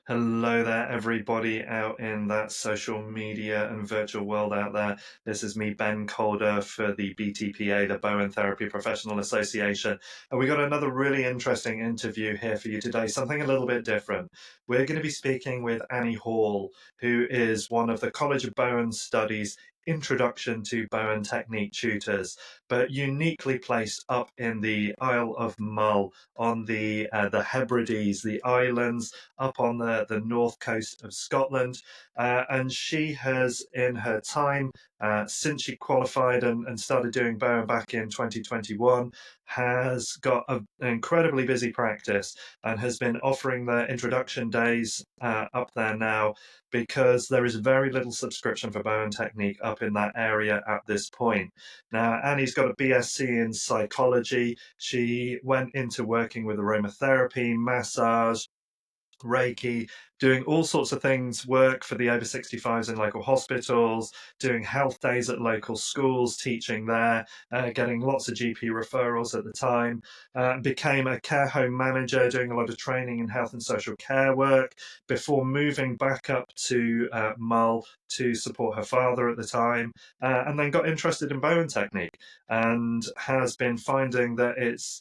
Hello there, everybody out in that social media and virtual world out there. This is me, Ben Calder, for the BTPA, the Bowen Therapy Professional Association. And we got another really interesting interview here for you today, something a little bit different. We're going to be speaking with Annie Hall, who is one of the College of Bowen Studies Introduction to Bowen Technique tutors, but uniquely placed up in the Isle of Mull on the Hebrides, the islands up on the north coast of Scotland. And she has, in her time since she qualified and started doing Bowen back in 2021, has got an incredibly busy practice and has been offering the introduction days up there now because there is very little subscription for Bowen Technique up in that area at this point. Now, Annie's got a BSc in psychology. She went into working with aromatherapy, massage, Reiki, doing all sorts of things, work for the over 65s in local hospitals, doing health days at local schools, teaching there, getting lots of GP referrals at the time, became a care home manager, doing a lot of training in health and social care work before moving back up to Mull to support her father at the time, and then got interested in Bowen technique and has been finding that it's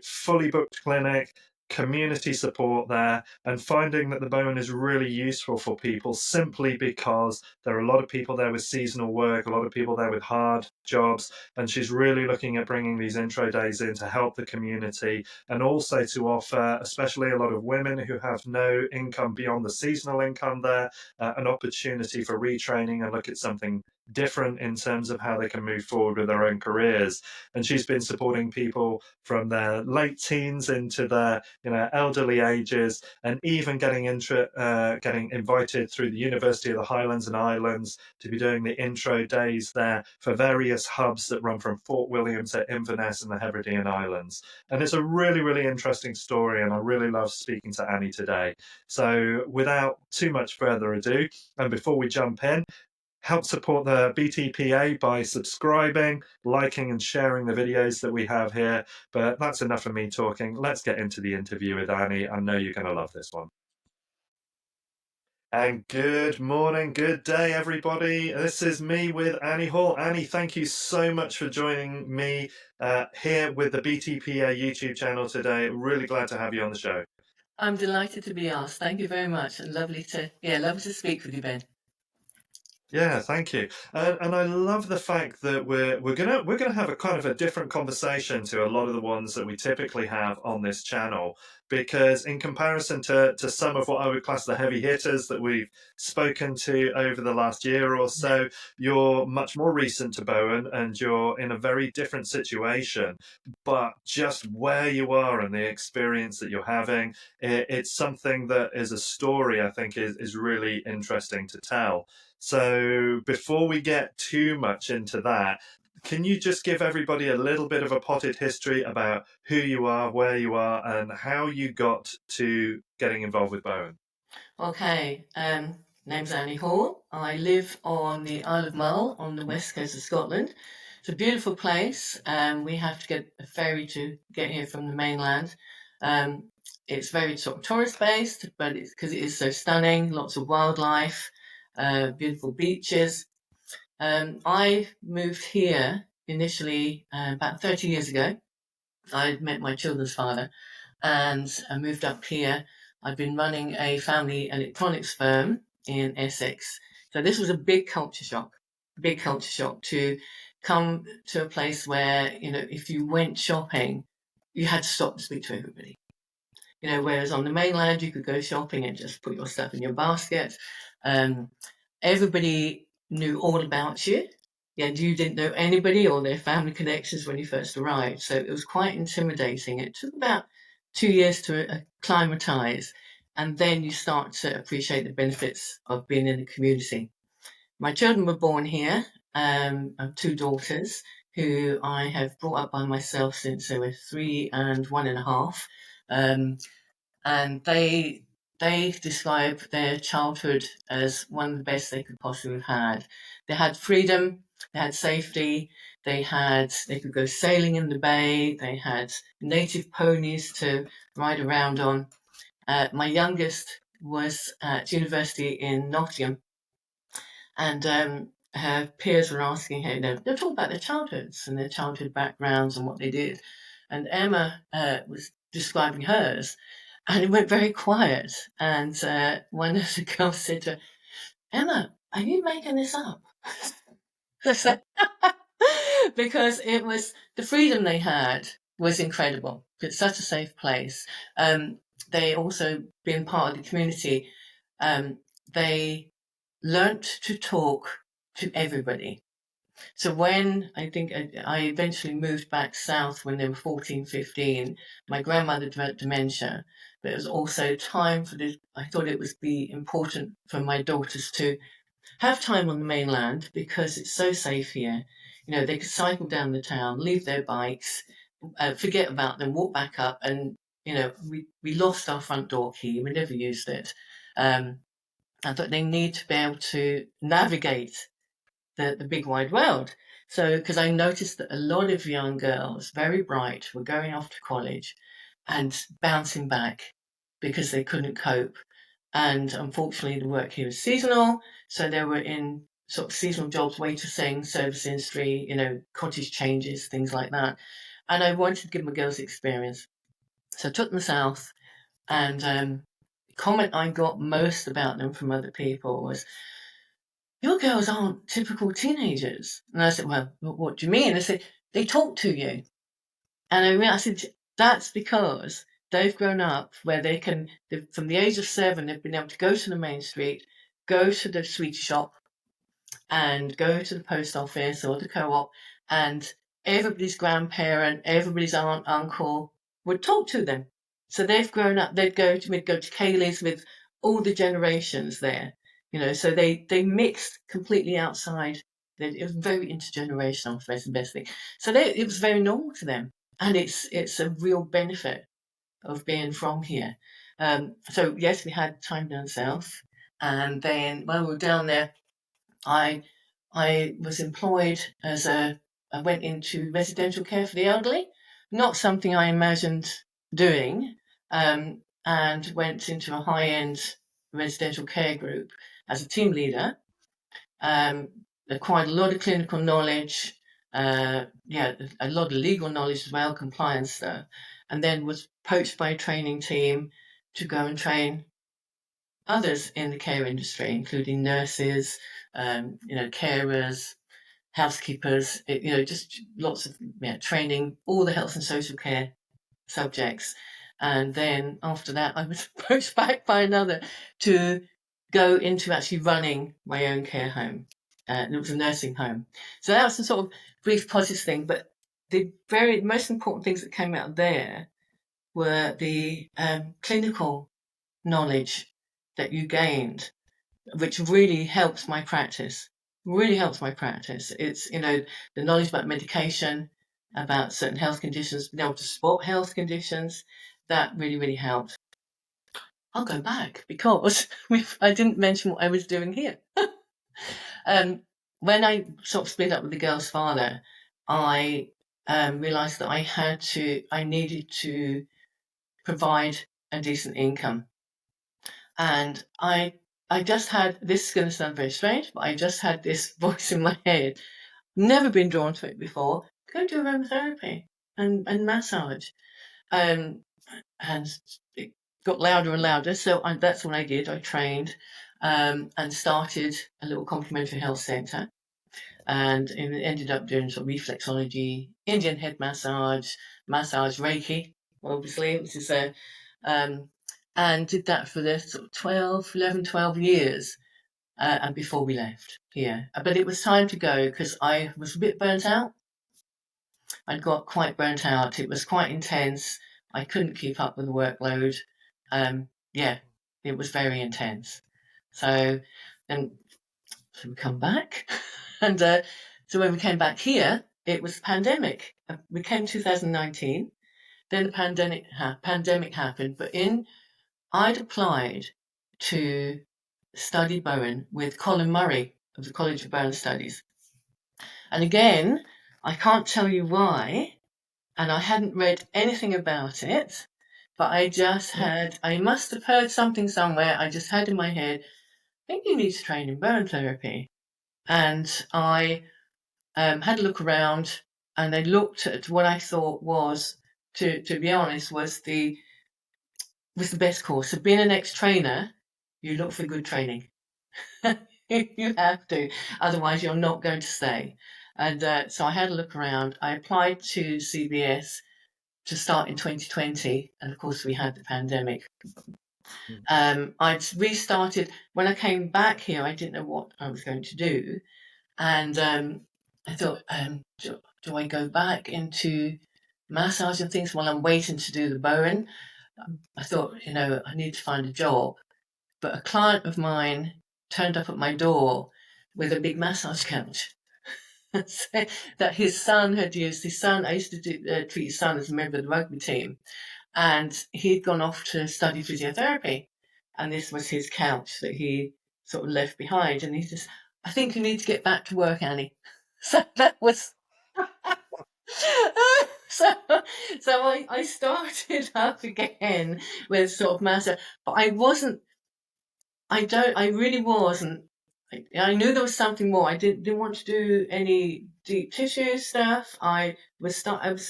fully booked clinic, community support there, and finding that the Bowen is really useful for people simply because there are a lot of people there with seasonal work, a lot of people there with hard jobs, and she's really looking at bringing these intro days in to help the community and also to offer, especially a lot of women who have no income beyond the seasonal income there, an opportunity for retraining and look at something different in terms of how they can move forward with their own careers. And she's been supporting people from their late teens into their elderly ages, and even getting invited through the University of the Highlands and Islands to be doing the intro days there for various hubs that run from Fort William to Inverness and the Hebridean Islands. And it's a really, really interesting story, and I really love speaking to Annie today. So without too much further ado, and before we jump in, help support the BTPA by subscribing, liking, and sharing the videos that we have here. But that's enough of me talking. Let's get into the interview with Annie. I know you're going to love this one. And good morning, good day, everybody. This is me with Annie Hall. Annie, thank you so much for joining me here with the BTPA YouTube channel today. Really glad to have you on the show. I'm delighted to be asked. Thank you very much, and lovely to speak with you, Ben. Yeah, thank you. And I love the fact that we're gonna have a kind of a different conversation to a lot of the ones that we typically have on this channel, because in comparison to some of what I would class the heavy hitters that we've spoken to over the last year or so, you're much more recent to Bowen and you're in a very different situation. But just where you are and the experience that you're having, it's something that is a story I think is really interesting to tell. So before we get too much into that, can you just give everybody a little bit of a potted history about who you are, where you are, and how you got to getting involved with Bowen? Okay, name's Annie Hall. I live on the Isle of Mull on the west coast of Scotland. It's a beautiful place. We have to get a ferry to get here from the mainland. It's very sort of tourist based, but it's because it is so stunning, lots of wildlife, beautiful beaches. I moved here initially about 30 years ago. I met my children's father and I moved up here. I've been running a family electronics firm in Essex. So this was a big culture shock to come to a place where, if you went shopping, you had to stop to speak to everybody. Whereas on the mainland, you could go shopping and just put your stuff in your basket. Everybody knew all about you. Yeah, you didn't know anybody or their family connections when you first arrived. So it was quite intimidating. It took about 2 years to acclimatize, and then you start to appreciate the benefits of being in the community. My children were born here. I have two daughters who I have brought up by myself since they were 3 and 1.5. And they describe their childhood as one of the best they could possibly have had. They had freedom, they had safety, they could go sailing in the bay, they had native ponies to ride around on. My youngest was at university in Nottingham, and her peers were asking her, they'll talk about their childhoods and their childhood backgrounds and what they did. And Emma was describing hers, and it went very quiet. And one of the girls said to her, Emma, are you making this up? Because it was the freedom they had was incredible. It's such a safe place. They also, being part of the community, they learnt to talk to everybody. So when I eventually moved back south when they were 14, 15, my grandmother developed dementia, but it was also time for I thought it would be important for my daughters to have time on the mainland because it's so safe here. They could cycle down the town, leave their bikes, forget about them, walk back up, and we lost our front door key. We never used it. I thought they need to be able to navigate the big wide world. So, because I noticed that a lot of young girls, very bright, were going off to college and bouncing back because they couldn't cope. And unfortunately, the work here was seasonal. So they were in sort of seasonal jobs, waitressing, service industry, cottage changes, things like that. And I wanted to give my girls experience. So I took them south, and the comment I got most about them from other people was, your girls aren't typical teenagers. And I said, well, what do you mean? They said, they talk to you. And I said, that's because they've grown up where from the age of 7, they've been able to go to the main street, go to the sweet shop, and go to the post office or the co-op, and everybody's grandparent, everybody's aunt, uncle would talk to them. So they've grown up. We'd go to Kaylee's with all the generations there. So they mixed completely outside. It was very intergenerational. That's the best thing. So it was very normal to them, and it's a real benefit of being from here. So yes, we had time down south, and then while we were down there, I I was employed I went into residential care for the elderly, not something I imagined doing, and went into a high-end residential care group as a team leader. Um, Acquired a lot of clinical knowledge, a lot of legal knowledge as well, compliance stuff, and then was poached by a training team to go and train others in the care industry, including nurses, carers, housekeepers, just lots of training, all the health and social care subjects. And then after that, I was approached back by another to go into actually running my own care home. And it was a nursing home. So that was the sort of brief positive thing. But the very most important things that came out there were the clinical knowledge that you gained, which really helps my practice. Really helps my practice. It's, the knowledge about medication, about certain health conditions, being able to spot health conditions, that really, really helped. I'll go back because I didn't mention what I was doing here. When I sort of split up with the girl's father, I realised that I needed to provide a decent income. And I just had, this is going to sound very strange, but I just had this voice in my head. Never been drawn to it before. Go do aromatherapy and massage. And it got louder and louder. So that's what I did. I trained and started a little complementary health centre. And ended up doing sort of reflexology, Indian head massage, Reiki, obviously, which is and did that for the sort of 12 years and before we left here. But it was time to go because I was a bit burnt out. I'd got quite burnt out. It was quite intense. I couldn't keep up with the workload. It was very intense. So then we come back. And so when we came back here, it was pandemic. We came 2019. Then the pandemic happened. But I'd applied to study Bowen with Colin Murray of the College of Bowen Studies. And again, I can't tell you why, and I hadn't read anything about it, but I must have heard something somewhere. I just had in my head, I think you need to train in burn therapy. And I had a look around, and I looked at what I thought was, to be honest, was the best course. So being an ex-trainer, you look for good training. You have to, otherwise you're not going to stay. And so I had a look around. I applied to CBS to start in 2020, and of course we had the pandemic. Mm. I'd restarted when I came back here. I didn't know what I was going to do, and I thought, do I go back into massage and things while I'm waiting to do the Bowen? I thought, I need to find a job. But a client of mine turned up at my door with a big massage couch. That his son had used. His son, I used to treat his son as a member of the rugby team, and he'd gone off to study physiotherapy. And this was his couch that he sort of left behind. And he says, I think you need to get back to work, Annie. So that was so I started up again with sort of massage, but I really wasn't. I knew there was something more. I didn't want to do any deep tissue stuff. I was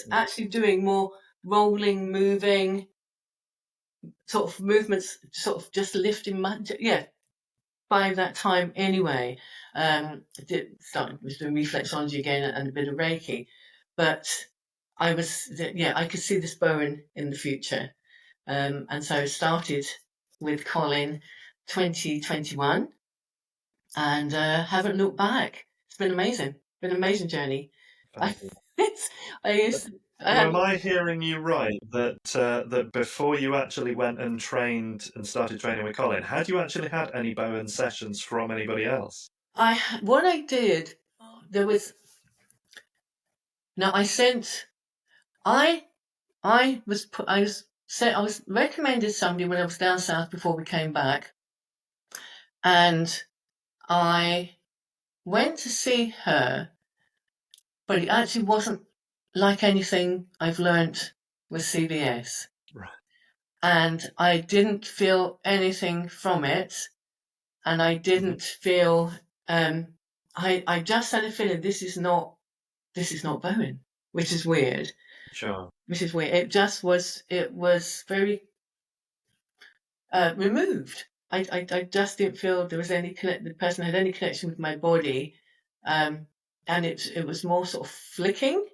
actually doing more rolling, moving sort of movements, sort of just lifting my, yeah. By that time, anyway, was doing reflexology again and a bit of Reiki, but I could see this Bowen in the future, and so I started with Colin 2021, and haven't looked back. It's been amazing. Been an amazing journey. I, Fabulous. it's, I used to, I So had am I hearing you right that before you actually went and trained and started training with Colin, had you actually had any Bowen sessions from anybody else? what I did. There was now I sent I I was recommended somebody when I was down south before we came back, and I went to see her, but it actually wasn't like anything I've learnt with CBS. Right. And I didn't feel anything from it, and I Hmm. didn't feel. I just had a feeling this is not Bowen, which is weird. Sure. Which is weird. It just was. It was very removed. I just didn't feel there was the person had any connection with my body, um, and it was more sort of flicking,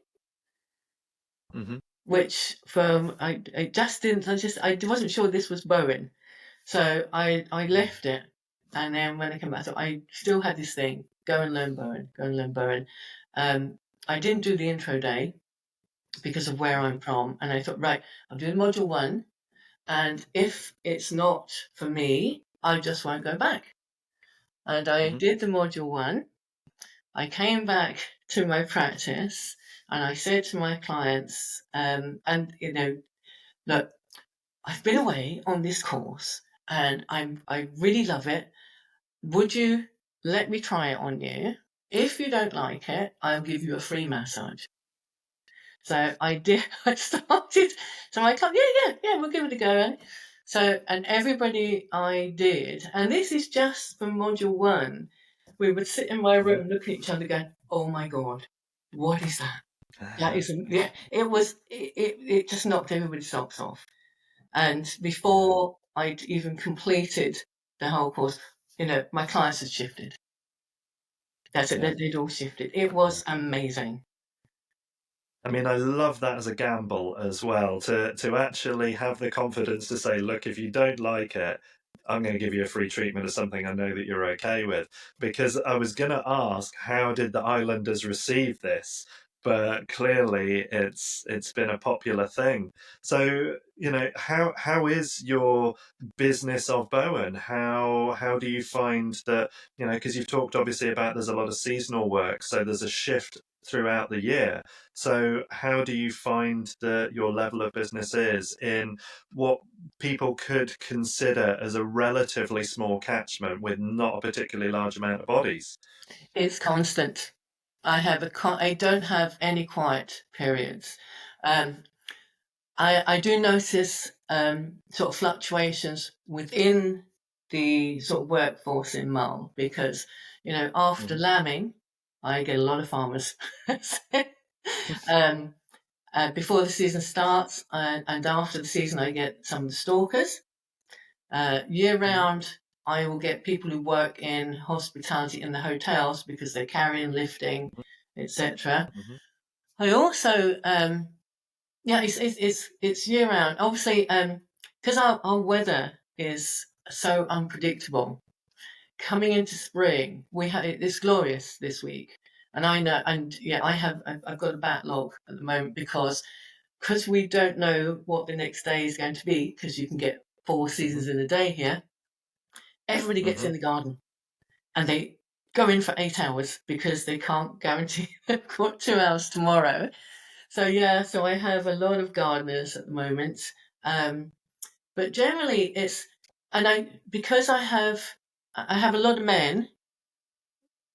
Hmm. which I just didn't. I wasn't sure this was Bowen, so I left it, and then when I came back, I thought I still had this thing. Go and learn Bowen. Go and learn Bowen. I didn't do the intro day because of where I'm from, and I thought, right, I'm doing module one. And if it's not for me, I just won't go back. And I Hmm. did the module one. I came back to my practice and I said to my clients, look, I've been away on this course and I really love it. Would you let me try it on you? If you don't like it, I'll give you a free massage. So I did. I started. So I thought, yeah, we'll give it a go. So, and everybody I did, and this is just from module one. We would sit in my Hmm. room, look at each other, going, "Oh my god, what is that? That isn't." Yeah, it was. It just knocked everybody's socks off. And Yeah. before I'd even completed the whole course, my clients had shifted. That's it. Yeah. They'd all shifted. It Yeah. was amazing. I mean, I love that as a gamble as well, to actually have the confidence to say, look, if you don't like it, I'm going to give you a free treatment of something I know that you're okay with. Because I was going to ask, how did the islanders receive this? But clearly, it's been a popular thing. So, how is your business of Bowen? How do you find that, because you've talked obviously about there's a lot of seasonal work, so there's a shift throughout the year. So, how do you find that your level of business is in what people could consider as a relatively small catchment with not a particularly large amount of bodies? It's constant. I don't have any quiet periods. Um, I do notice sort of fluctuations within the sort of workforce in Mull because, after Mhm. lambing, I get a lot of farmers. um, before the season starts and after the season, I get some of the stalkers. Year Mhm. round, I will get people who work in hospitality in the hotels because they're carrying, lifting, etc. Mhm. I also, yeah, it's year round. Obviously, because our weather is so unpredictable. Coming into spring, it's glorious this week, and I know, and yeah, I've got a backlog at the moment because we don't know what the next day is going to be because you can get four Mhm. seasons in a day here. Everybody gets in Mhm. the garden and they go in for 8 hours because they can't guarantee they've got 2 hours tomorrow. So yeah, so I have a lot of gardeners at the moment. Um, but generally it's and I because I have a lot of men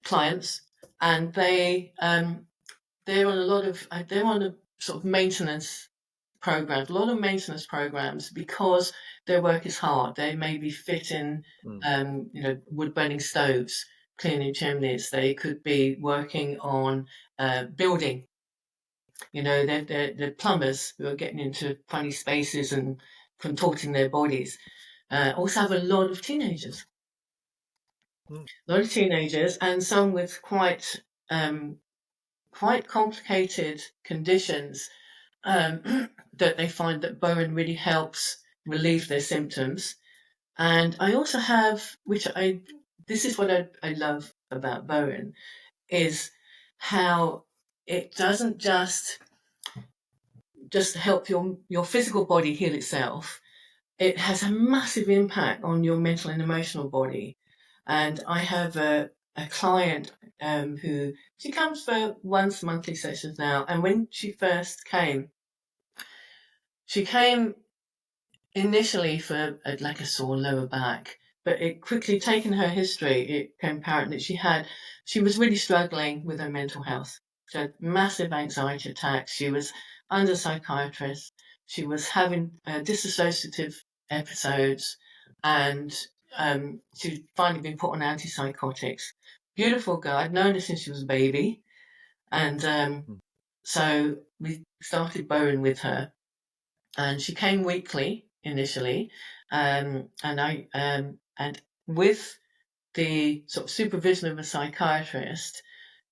clients and they're on a lot of they're on a sort of maintenance programs, a lot of maintenance programs because their work is hard. They may be fitting, Mm. wood burning stoves, cleaning chimneys. They could be working on building. They're plumbers who are getting into funny spaces and contorting their bodies. Also have a lot of teenagers, Mm. and some with quite complicated conditions that they find that Bowen really helps relieve their symptoms. And I also have, this is what I love about Bowen, is how it doesn't just help your physical body heal itself. It has a massive impact on your mental and emotional body. And I have a client who she comes for once monthly sessions now. And when she came initially for like a sore lower back, but it quickly taken her history. It became apparent that she was really struggling with her mental health. She had massive anxiety attacks. She was under psychiatrist. She was having dissociative episodes, and she'd finally been put on antipsychotics. Beautiful girl. I'd known her since she was a baby, and Mm. so we started Bowen with her and she came weekly initially, and with the sort of supervision of a psychiatrist,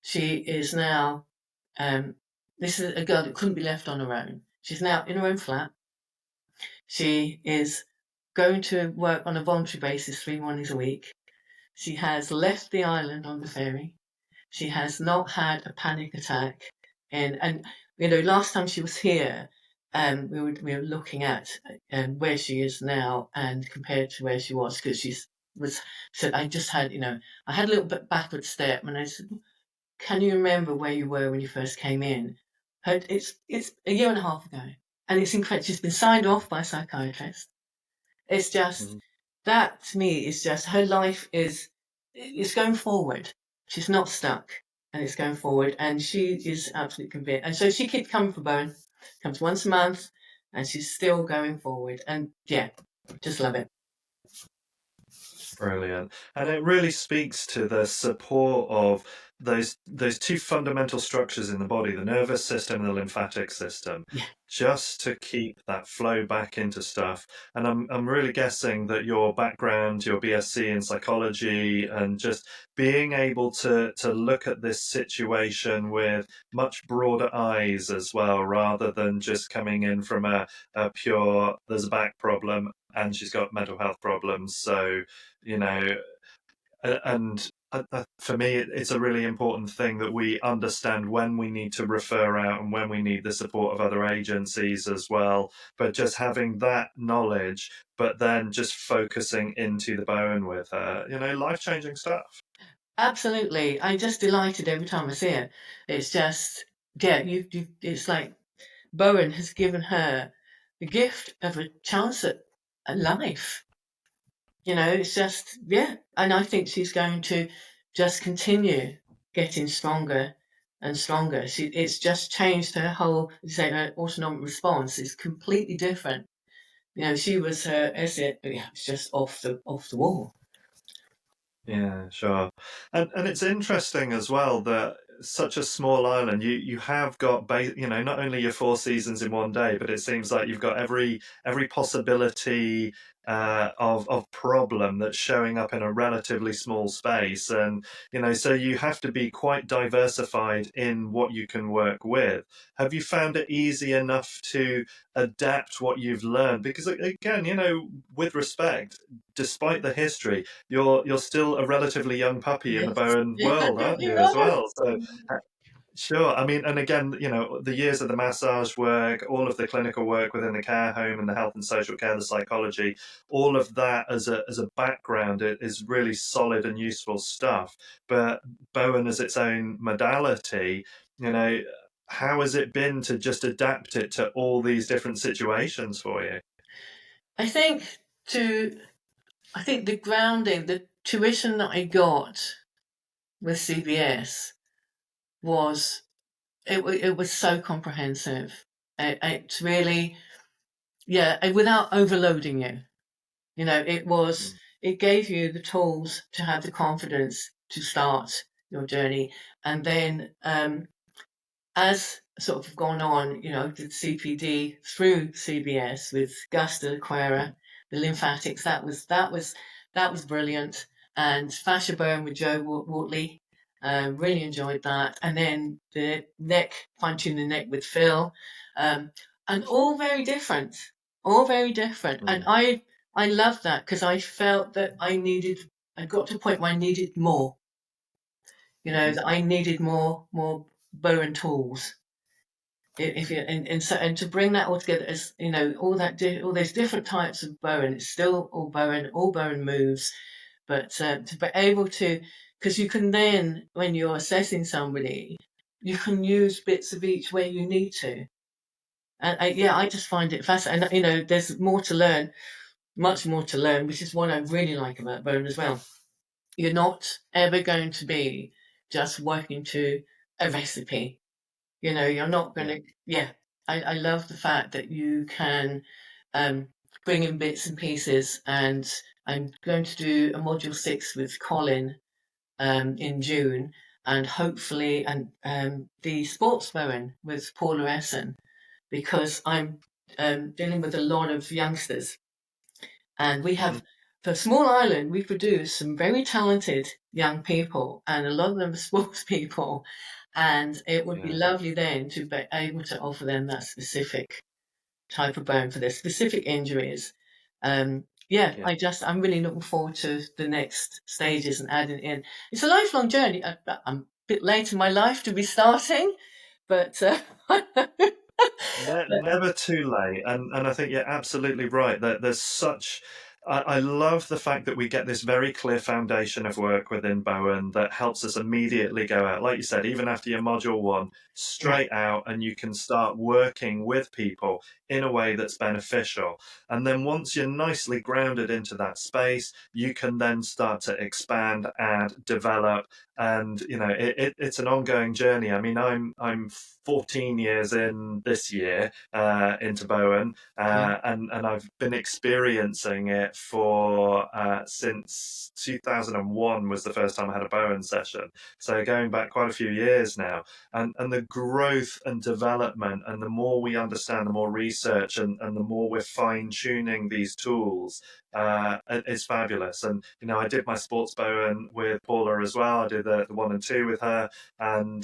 she is now. Um, this is a girl that couldn't be left on her own. She's now in her own flat. She is going to work on a voluntary basis 3 mornings a week. She has left the island on the ferry. She has not had a panic attack. And last time she was here, we were looking at where she is now and compared to where she was because was said I just had I had a little bit backward step and I said, can you remember where you were when you first came in? It's a year and a half ago, and it's incredible. She's been signed off by a psychiatrist. It's just Mhm. that to me is just her life is going forward. She's not stuck and it's going forward and she is absolutely convinced. And so she keeps coming for Bowen, comes once a month and she's still going forward. And yeah, just love it. Brilliant. And it really speaks to the support of those two fundamental structures in the body, the nervous system and the lymphatic system, Yeah. just to keep that flow back into stuff. And I'm really guessing that your background, your BSc in psychology, and just being able to look at this situation with much broader eyes as well, rather than just coming in from a pure there's a back problem and she's got mental health problems. So you know, and for me, it's a really important thing that we understand when we need to refer out and when we need the support of other agencies as well. But just having that knowledge, but then just focusing into the bone with her, life changing stuff. Absolutely. I'm just delighted every time I see her. It's just, yeah, it's like Bowen has given her the gift of a chance at a life. It's just, yeah. And I think she's going to just continue getting stronger and stronger. It's just changed her whole, say, her autonomic response is completely different. She was her essay. Yeah, it was just off the wall. Yeah, sure. And it's interesting as well that such a small island, you have got not only your four seasons in one day, but it seems like you've got every possibility of problem that's showing up in a relatively small space, and so you have to be quite diversified in what you can work with. Have you found it easy enough to adapt what you've learned? Because again, with respect, despite the history, you're still a relatively young puppy in the Yes, Bowen yes, I world, aren't definitely you, as are. well? So sure. I mean, and again, the years of the massage work, all of the clinical work within the care home and the health and social care, the psychology, all of that as a background is really solid and useful stuff. But Bowen as its own modality, you know, how has it been to just adapt it to all these different situations for you? I think to I think the grounding, the tuition that I got with CBS was it was so comprehensive. It's really, yeah, without overloading you. Mm, It gave you the tools to have the confidence to start your journey, and then as sort of gone on, did CPD through CBS with Gusta Aquera, the lymphatics. That was brilliant, and fascia burn with Joe Wortley. Really enjoyed that, and then the neck punching the neck with Phil, um, and all very different, and mm, I loved that because I felt that I got to a point where I needed more. mhm. That I needed more bow and tools. If you and to bring that all together as all those different types of bow, and it's still all bow and moves, but to be able to, because you can then, when you're assessing somebody, you can use bits of each where you need to. And yeah, I just find it fascinating. And, there's more to learn, much more to learn, which is what I really like about bone as well. You're not ever going to be just working to a recipe. You're not going Yeah, to, yeah. I love the fact that you can um, bring in bits and pieces. And I'm going to do a module 6 with Colin in June, and hopefully, and the sports Bowen with Paula Essen, because I'm dealing with a lot of youngsters. And we mhm, have, for a small island, we produce some very talented young people, and a lot of them are sports people. And it would be yeah, lovely then to be able to offer them that specific type of bone for their specific injuries. Yeah, yeah. I'm really looking forward to the next stages and adding in. It's a lifelong journey. I'm a bit late in my life to be starting, but Never too late, and I think you're absolutely right. That there's such. I love the fact that we get this very clear foundation of work within Bowen that helps us immediately go out, like you said, even after your module one, yeah, straight out, and you can start working with people in a way that's beneficial. And then once you're nicely grounded into that space, you can then start to expand, add, develop, and it's an ongoing journey. I mean, I'm 14 years in this year into Bowen, yeah, and I've been experiencing it for since 2001 was the first time I had a Bowen session. So going back quite a few years now, and the growth and development, and the more we understand, the more research, and the more we're fine tuning these tools, is fabulous. And I did my sports Bowen with Paula as well. I did the 1 and 2 with her, and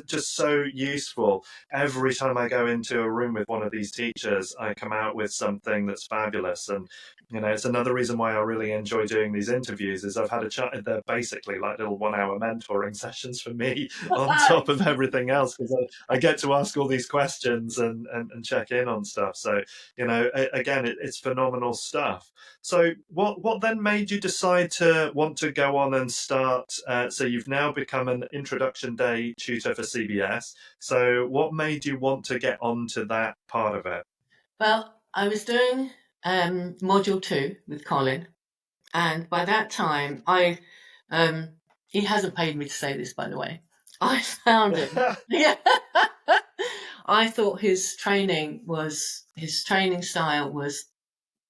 just so useful. Every time I go into a room with one of these teachers, I come out with something that's fabulous. And it's another reason why I really enjoy doing these interviews. Is I've had a chat. They're basically like little 1 hour mentoring sessions for me on top of everything else, because I get to ask all these questions and check in on stuff. So again, it's phenomenal stuff. So what then made you decide to want to go on and start? So you've now become an introduction day tutor for CBS. So what made you want to get onto that part of it? well, I was doing module 2 with Colin, and by that time, um, he hasn't paid me to say this, by the way. I found him. Yeah. I thought his training style was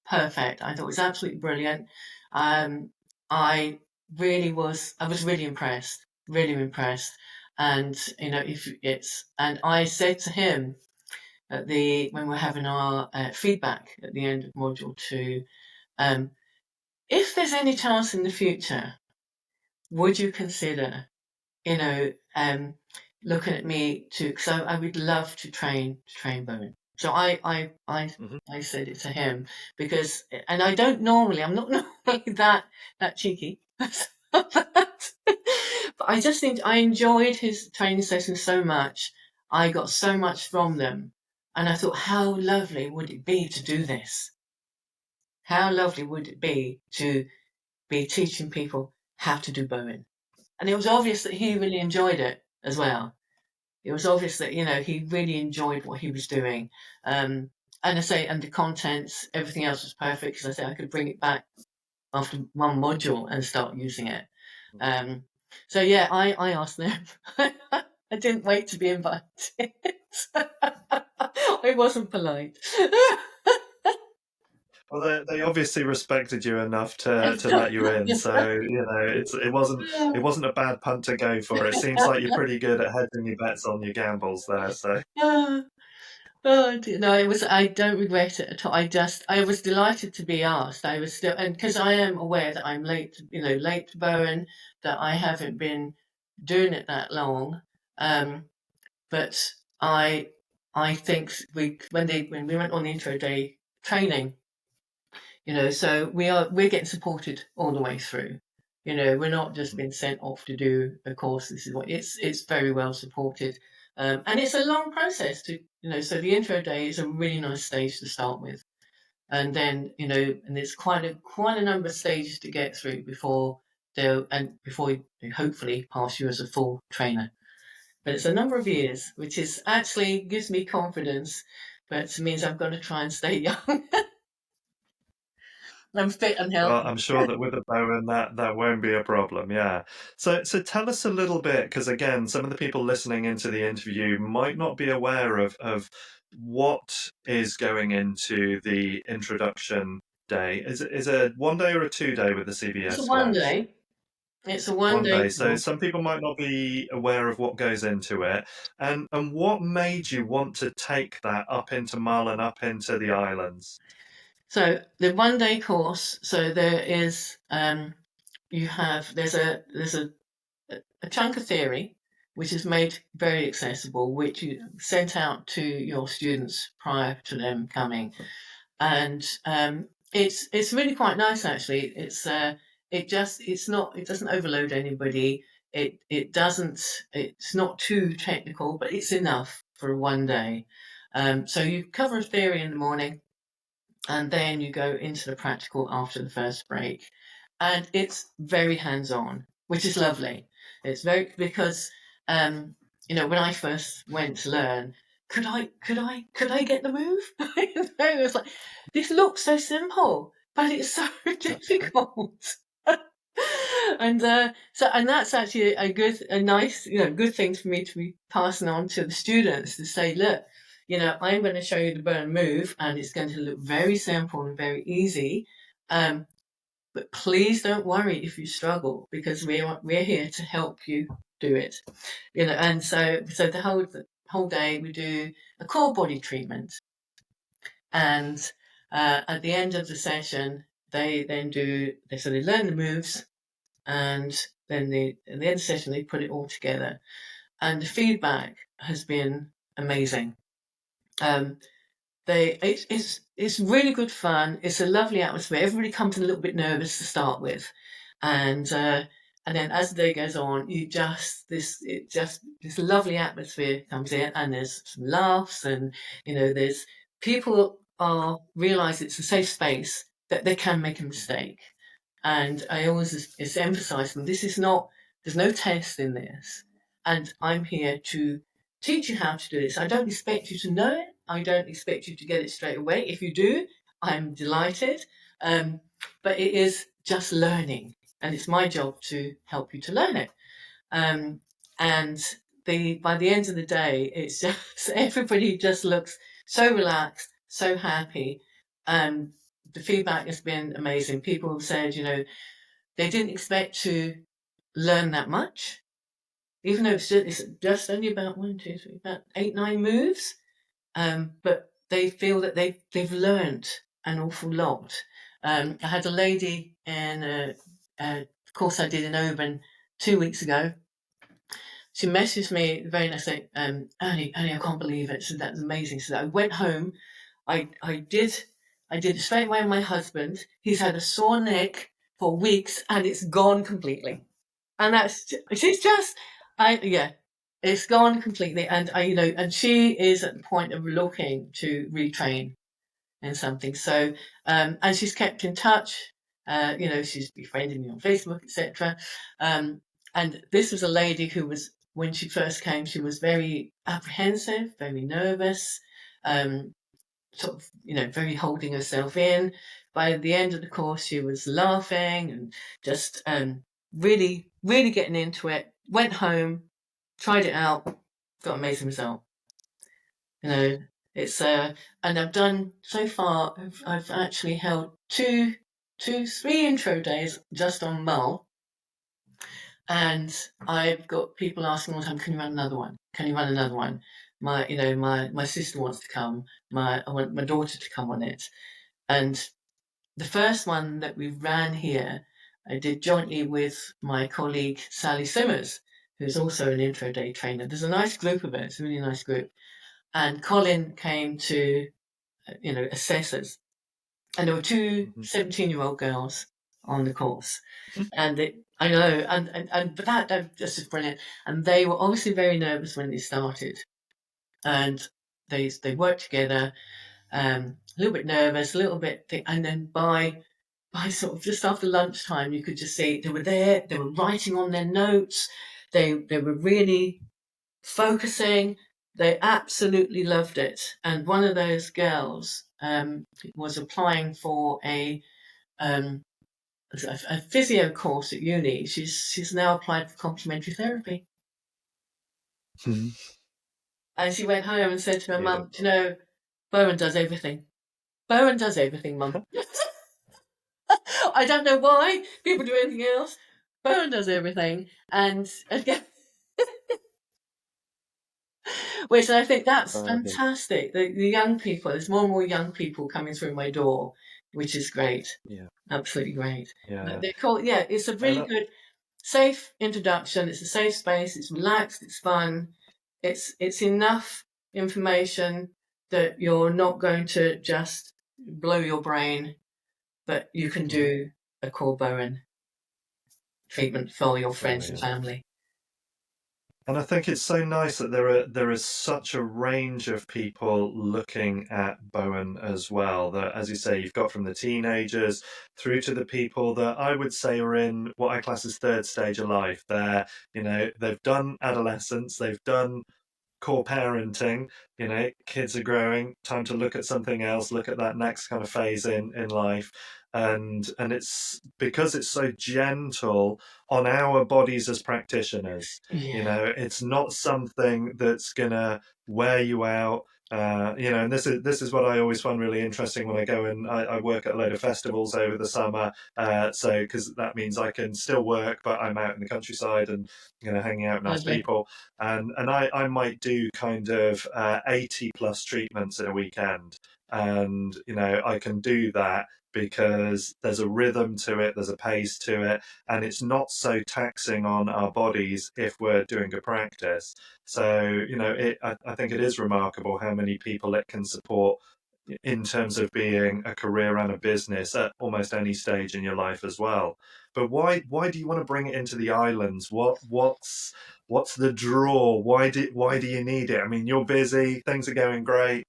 perfect. I thought it was absolutely brilliant. Um, I was really impressed. And if it's, and I said to him when we're having our feedback at the end of module 2, um, if there's any chance in the future, would you consider, you know, um, looking at me to, because I would love to train Bowen. So Mhm. I said it to him because, and I'm not normally that cheeky. But I just think I enjoyed his training sessions so much. I got so much from them. And I thought, how lovely would it be to do this? How lovely would it be to be teaching people how to do Bowen? And it was obvious that he really enjoyed it as well. It was obvious that he really enjoyed what he was doing. And I say, and the contents, everything else was perfect because I said I could bring it back after one module and start using it. Um, so yeah, I asked them. I didn't wait to be invited. I wasn't polite. Well, they obviously respected you enough to let you in, so it wasn't a bad punt to go for. It seems like you're pretty good at hedging your bets on your gambles there. So Oh, no, it was. I don't regret it at all. I was delighted to be asked. I was still, and because I am aware that I'm late, late to Bowen, that I haven't been doing it that long. Um, but I, I think when we went on the intro day training, so we're getting supported all the way through. We're not just being sent off to do a course. This is what it's very well supported. And it's a long process so the intro day is a really nice stage to start with. And then, and there's quite a number of stages to get through before you hopefully pass you as a full trainer. But it's a number of years, which is actually gives me confidence, but it means I've got to try and stay young. I'm fit and well, healthy. I'm sure that with a Bowen that won't be a problem. Yeah. So tell us a little bit, because again, some of the people listening into the interview might not be aware of what is going into the introduction day. Is it a 1 day or a 2 day with the It's a CBS one course? day. It's a one 1 day. day So course. some people might not be aware of what goes into it. And what made you want to take that up into Mull and up into the islands? So the 1 day course. So there is there's a chunk of theory which is made very accessible, which you sent out to your students prior to them coming, and it's really quite nice actually. It doesn't overload anybody. It's not too technical, but it's enough for a 1 day. So you cover theory in the morning, and then you go into the practical after the first break, and it's very hands-on, which is lovely. It's very because when I first went to learn, could I get the move? It was like, this looks so simple, but it's so difficult. And that's actually a nice, good thing for me to be passing on to the students to say, look, I'm going to show you the burn move, and it's going to look very simple and very easy. Um, but please don't worry if you struggle, because we're here to help you do it. And so the whole day we do a core body treatment, and at the end of the session they learn the moves, and then at the end of the session they put it all together, and the feedback has been amazing. Um, it's really good fun. It's a lovely atmosphere. Everybody comes a little bit nervous to start with, and then as the day goes on, this lovely atmosphere comes in, and there's some laughs, and there's people are realize it's a safe space, that they can make a mistake. And I always is emphasize them. This is not. There's no test in this, and I'm here to teach you how to do this. I don't expect you to know it. I don't expect you to get it straight away. If you do, I'm delighted. Um, but it is just learning, and it's my job to help you to learn it. Um, and by the end of the day, it's just everybody just looks so relaxed, so happy, and the feedback has been amazing. People have said, they didn't expect to learn that much, even though it's just only about one, two, three, about 8, 9 moves. But they feel that they've learned an awful lot. I had a lady in a course I did in Oban 2 weeks ago. She messaged me the very next day, Annie, I can't believe it. So that's amazing. So I went home. I did it straight away with my husband. He's had a sore neck for weeks and it's gone completely. And it's just, yeah, it's gone completely. And and she is at the point of looking to retrain in something. So, and she's kept in touch. She's befriended me on Facebook, etc. And this was a lady who was, when she first came, she was very apprehensive, very nervous, um, sort of, very holding herself in. By the end of the course, she was laughing and just really, really getting into it. Went home, tried it out, got an amazing result. You know, it's and I've done so far. I've actually held three intro days just on Mull, and I've got people asking all the time, "Can you run another one? Can you run another one?" My sister wants to come. I want my daughter to come on it, and the first one that we ran here, I did jointly with my colleague Sally Simmers, who's also an intro day trainer. There's a nice group of us, a really nice group. And Colin came to, assess us. And there were two 17-year-old girls on the course. And I know, but that just is brilliant. And they were obviously very nervous when they started. And they worked together, a little bit nervous, a little bit, and then by sort of just after lunchtime, you could just see they were there, they were writing on their notes, they were really focusing. They absolutely loved it. And one of those girls was applying for um, a physio course at uni. She's now applied for complementary therapy. And she went home and said to her mum, Bowen does everything. Bowen does everything, mum. I don't know why people do anything else. Bowen does everything. And again, which I think that's fantastic. The young people, there's more and more young people coming through my door, which is great. Yeah. Absolutely great. Yeah. It's a really good, safe introduction. It's a safe space. It's relaxed. It's fun. It's enough information that you're not going to just blow your brain, but you can do a core Bowen treatment for your friends and family. And I think it's so nice that there is such a range of people looking at Bowen as well. That, as you say, you've got from the teenagers through to the people that I would say are in what I class as third stage of life. They've done adolescence, they've done core parenting. Kids are growing, time to look at something else, look at that next kind of phase in life. And it's because it's so gentle on our bodies as practitioners. It's not something that's gonna wear you out. And this is what I always find really interesting when I go and I work at a load of festivals over the summer. So because that means I can still work, but I'm out in the countryside and hanging out with nice people. And I might do kind of 80 plus treatments in a weekend, and I can do that because there's a rhythm to it, there's a pace to it, and it's not so taxing on our bodies if we're doing good practice. So I think it is remarkable how many people it can support in terms of being a career and a business at almost any stage in your life as well. But why do you want to bring it into the islands? What's the draw? Why do you need it? I mean, you're busy, things are going great.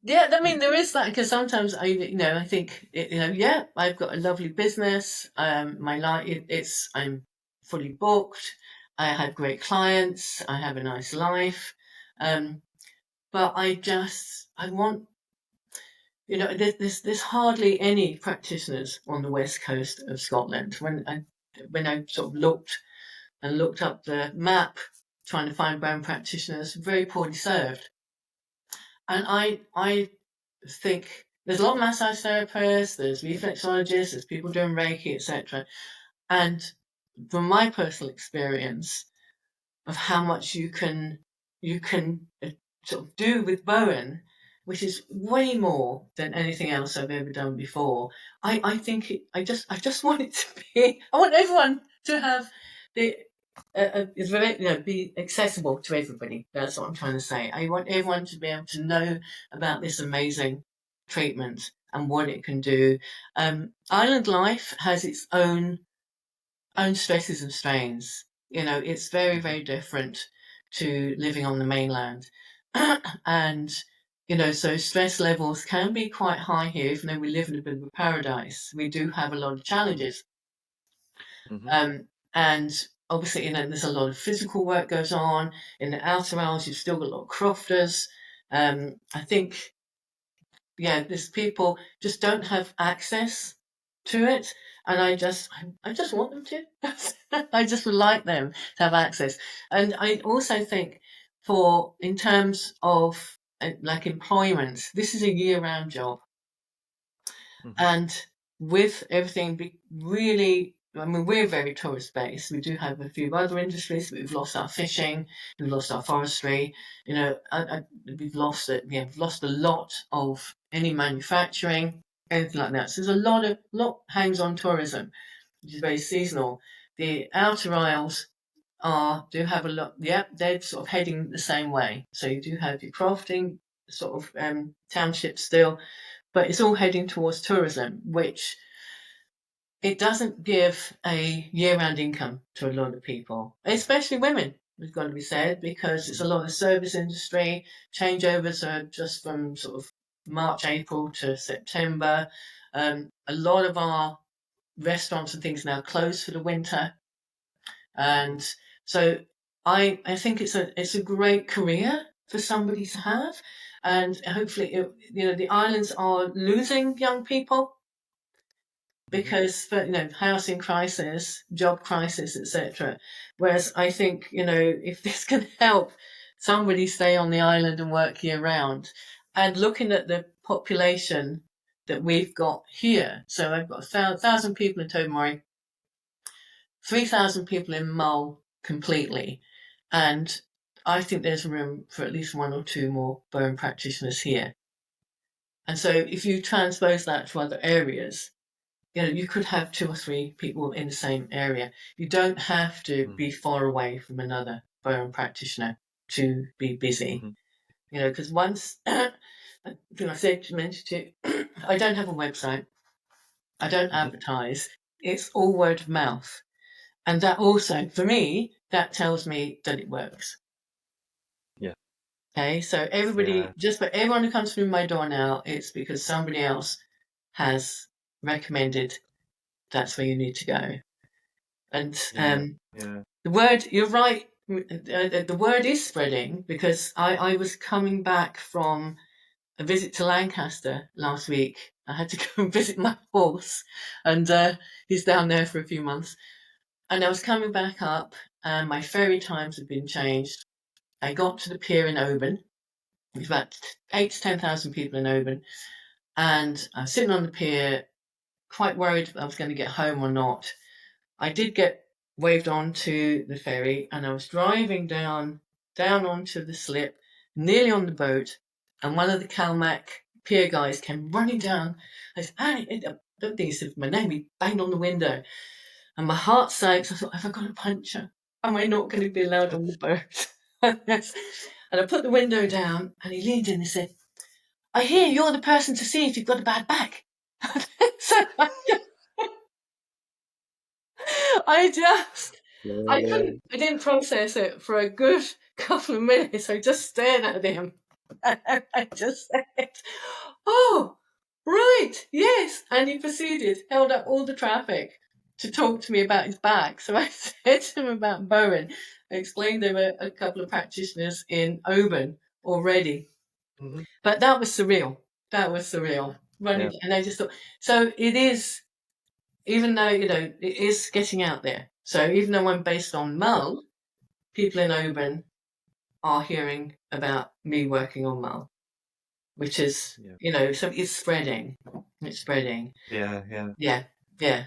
Yeah, I mean, there is that, because sometimes I think, yeah, I've got a lovely business. My life, I'm fully booked. I have great clients. I have a nice life. But I want, there's hardly any practitioners on the west coast of Scotland. When I sort of looked up the map, trying to find Bowen practitioners, very poorly served. And I think there's a lot of massage therapists, there's reflexologists, there's people doing Reiki, etc. And from my personal experience of how much you can sort of do with Bowen, which is way more than anything else I've ever done before. I think I just want it to be. I want everyone to have the. It's very, be accessible to everybody. That's what I'm trying to say. I want everyone to be able to know about this amazing treatment and what it can do. Island life has its own stresses and strains. It's very, Mm-hmm. very different to living on the mainland. And, so stress levels can be quite high here, even though we live in a bit of a paradise. We do have a lot of challenges. Mm-hmm. And obviously, there's a lot of physical work goes on. In the outer Isles, you've still got a lot of crofters. I think, yeah, these people just don't have access to it, and I just want them to. I just would like them to have access, and I also think for in terms of like employment, this is a year-round job. Mm-hmm. And with everything really, I mean, we're very tourist based. We do have a few other industries. We've lost our fishing, we've lost our forestry. We've lost it. Yeah, we've lost a lot of any manufacturing, anything like that. So there's a lot hangs on tourism, which is very seasonal. The outer isles do have a lot. Yeah, they're sort of heading the same way. So you do have your crafting sort of townships still, but it's all heading towards tourism, which it doesn't give a year-round income to a lot of people, especially women. It's got to be said because it's a lot of service industry. Changeovers are just from sort of March, April to September. A lot of our restaurants and things now close for the winter, and so I think it's a great career for somebody to have, and hopefully the islands are losing young people Mm-hmm. because for housing crisis, job crisis, etc. Whereas I think if this can help somebody stay on the island and work year round, and looking at the population that we've got here, so I've got 1,000 people in Tobermory, 3,000 people in Mull completely, and I think there's room for at least one or two more Bowen practitioners here. And so if you transpose that to other areas, you could have two or three people in the same area. You don't have to Mm-hmm. be far away from another Bowen practitioner to be busy. Mm-hmm. Because once, I think mentioned to you, I don't have a website. I don't Mm-hmm. advertise. It's all word of mouth. And that also, for me, that tells me that it works. Yeah. Okay, so Yeah. just for everyone who comes through my door now, it's because somebody else has recommended that's where you need to go. And Yeah. Yeah. the word, you're right, the word is spreading because I was coming back from a visit to Lancaster last week. I had to go and visit my horse, and he's down there for a few months. And I was coming back up, and my ferry times had been changed. I got to the pier in Oban. There's about 8 to 10,000 people in Oban, and I was sitting on the pier, quite worried if I was going to get home or not. I did get waved on to the ferry, and I was driving down onto the slip, nearly on the boat, and one of the Calmac pier guys came running down. I said, I don't think he said my name. He banged on the window, and my heart sank. So I thought, have I got a puncture? Am I not going to be allowed on the boat? Yes. And I put the window down, and he leaned in and said, I hear you're the person to see if you've got a bad back. So I just, I didn't process it for a good couple of minutes. I just stared at him. I just said, oh, right, yes. And he proceeded, held up all the traffic to talk to me about his back. So I said to him about Bowen. I explained there were a couple of practitioners in Oban already. Mm-hmm. But that was surreal. That was surreal. Yeah. Running, and I just thought, so it is, even though, it is getting out there. So even though I'm based on Yeah. Mull, people in Oban are hearing about me working on Mull, which is, Yeah. so it's spreading. It's spreading. Yeah, yeah. Yeah, yeah.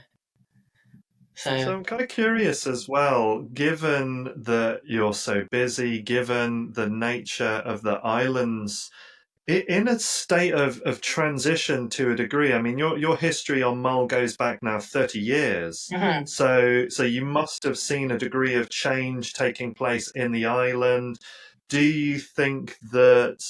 So So, I'm kind of curious as well, given that you're so busy, given the nature of the islands in a state of transition to a degree. I mean, your history on Mull goes back now 30 years. mhm. So you must have seen a degree of change taking place in the island. Do you think that,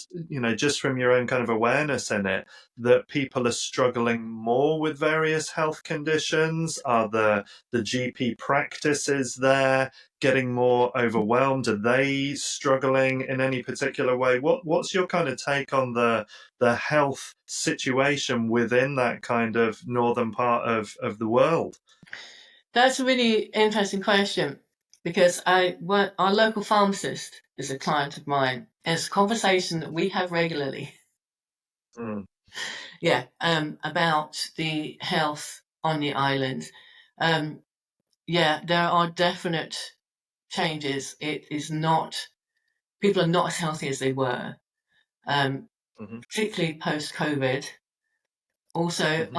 just from your own kind of awareness in it, that people are struggling more with various health conditions? Are the GP practices there getting more overwhelmed? Are they struggling in any particular way? What's your kind of take on the health situation within that kind of northern part of the world? That's a really interesting question because our local pharmacist is a client of mine. And it's a conversation that we have regularly. Mm, Yeah, about the health on the island. Um, yeah, there are definite changes. It is not, people are not as healthy as they were, hmm particularly post COVID. Also, hmm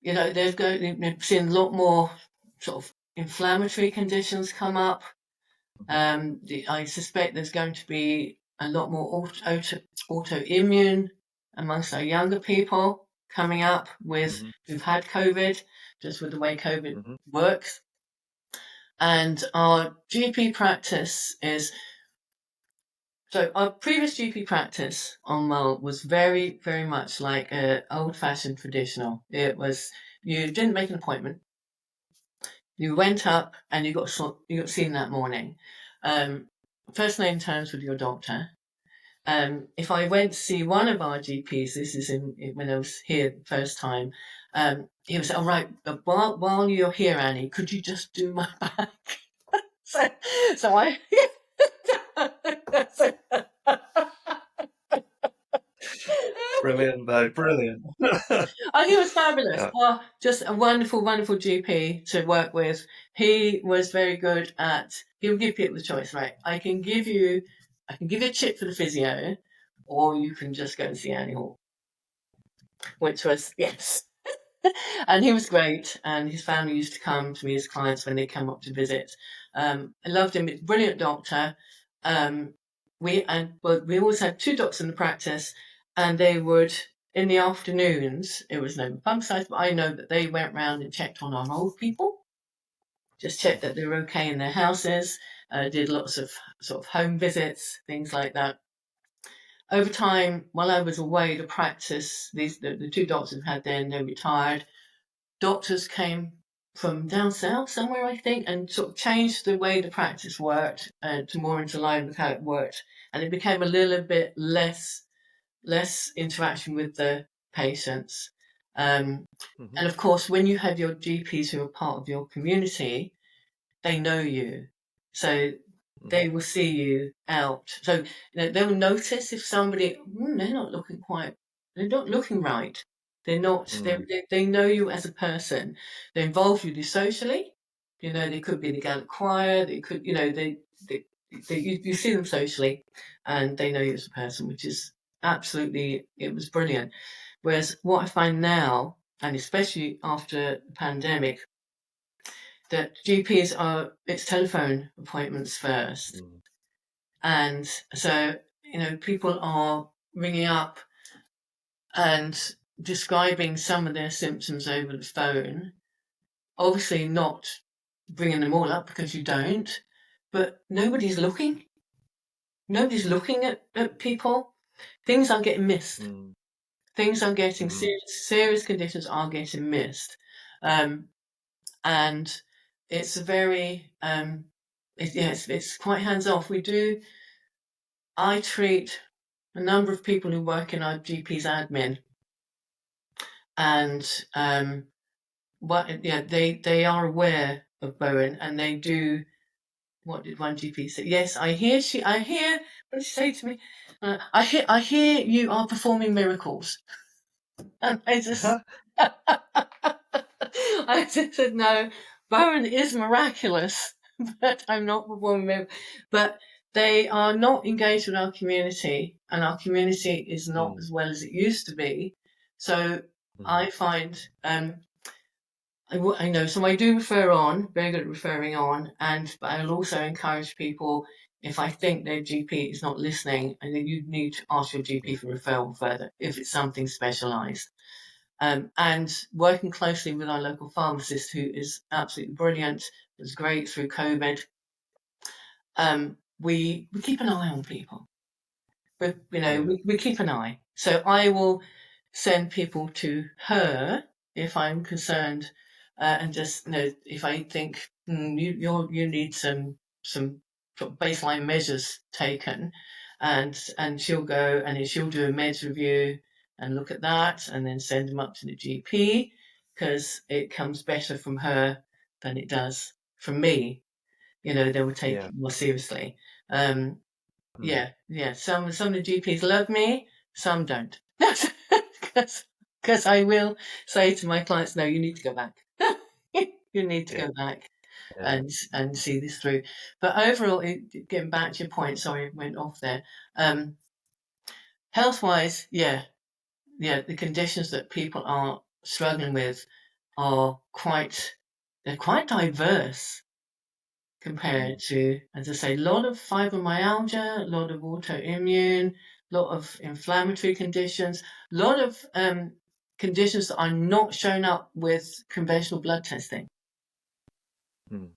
they've seen a lot more sort of inflammatory conditions come up. I suspect there's going to be a lot more autoimmune amongst our younger people coming up with hmm who've had COVID, just with the way COVID hmm works. And our GP practice is so our previous GP practice on Mull was very, very much like a old-fashioned traditional. It was you didn't make an appointment. You went up and you got seen that morning. Um, First name terms with your doctor. If I went to see one of our GPs, this is when I was here the first time, he was all right. While you're here, Annie, could you just do my back? So, so I. Brilliant, though. Brilliant. Oh, he was fabulous. Yeah. Oh, just a wonderful, wonderful GP to work with. He was very good at. He'll give people the choice, right? I can give you a chip for the physio, or you can just go and see Annie Hall, which was yes. And he was great, and his family used to come to me as clients when they come up to visit. I loved him. He's a brilliant doctor. Um, but we always had two doctors in the practice, and they would in the afternoons. It was never publicised, but I know that they went round and checked on our old people, just checked that they were okay in their houses. Did lots of sort of home visits, things like that. Over time, while I was away to practice, the two doctors had then they retired. Doctors came from down south somewhere, I think, and sort of changed the way the practice worked to more into line with how it worked, and it became a little bit less interaction with the patients. hmm And of course, when you have your GPs who are part of your community, they know you, so hmm they will see you out. So they'll notice if somebody they're not looking quite, they're not looking right. They're not. mm They know you as a person. They involve you socially. They could be the Gallic choir. They could, you see them socially, and they know you as a person, which is absolutely it was brilliant. Whereas what I find now, and especially after the pandemic, that GPs are it's telephone appointments first, mm and so people are ringing up and describing some of their symptoms over the phone. Obviously, not bringing them all up because you don't, but nobody's looking. Nobody's looking at people. Things are getting missed. mm Things are getting mm serious conditions are getting missed. Um, and it's a very it's quite hands off. I treat a number of people who work in our GP's admin, and what yeah they are aware of Bowen, and they do. What did one GP say? Yes, I hear. What did she say to me? I hear you are performing miracles, and I just I just said no. Bowen is miraculous. but I'm not a performing member. But they are not engaged with our community, and our community is not Mm, as well as it used to be. So mhm, I find I know, so I do refer on, very good at referring on, but I'll also encourage people if I think their GP is not listening, and then you need to ask your GP mm, for referral further if it's something specialised. And working closely with our local pharmacist, who is absolutely brilliant, was great through COVID. We keep an eye on people. yeah, We keep an eye. So I will send people to her if I'm concerned, and just if I think you need some sort of baseline measures taken, and she'll go and then she'll do a meds review and look at that, and then send them up to the GP because it comes better from her than it does from me. They will take yeah, it more seriously. Um, mm, yeah. Some of the GPs love me, some don't. Because I will say to my clients, no, you need to go back. You need to yeah, go back yeah, and see this through. But overall, getting back to your point, sorry, I went off there. Um, Health wise, yeah, the conditions that people are struggling with are they're quite diverse compared mm, to, as I say, a lot of fibromyalgia, a lot of autoimmune, a lot of inflammatory conditions, a lot of conditions that are not shown up with conventional blood testing. mm.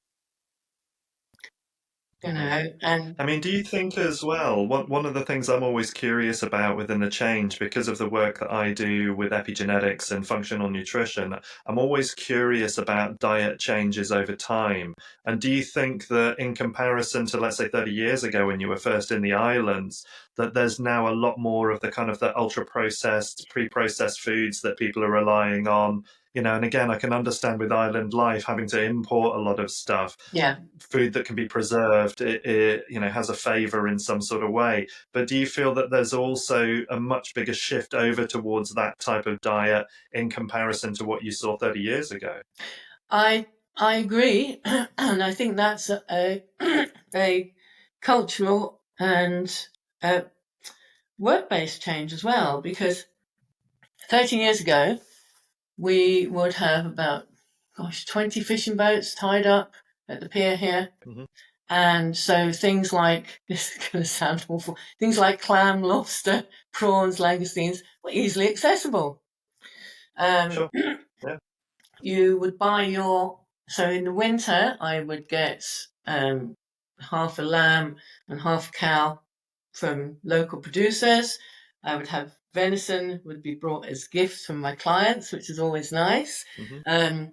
You Mhm. know, and I mean, do you think as well, one of the things I'm always curious about within the change, because of the work that I do with epigenetics and functional nutrition, I'm always curious about diet changes over time. And do you think that in comparison to, let's say, 30 years ago when you were first in the islands, that there's now a lot more of the kind of the ultra processed, pre-processed foods that people are relying on? And again, I can understand with island life having to import a lot of stuff, yeah, food that can be preserved, it has a favor in some sort of way. But do you feel that there's also a much bigger shift over towards that type of diet in comparison to what you saw 30 years ago? I I agree, and I think that's a cultural and uh, work-based change as well. Because 30 years ago, we would have about, 20 fishing boats tied up at the pier here. Hmm. And so things like, this is going to sound awful, things like clam, lobster, prawns, langoustines were easily accessible. Um, Sure. Yeah. you would buy so in the winter, I would get half a lamb and half a cow from local producers. I would have venison would be brought as gifts from my clients, which is always nice. Hmm. Um,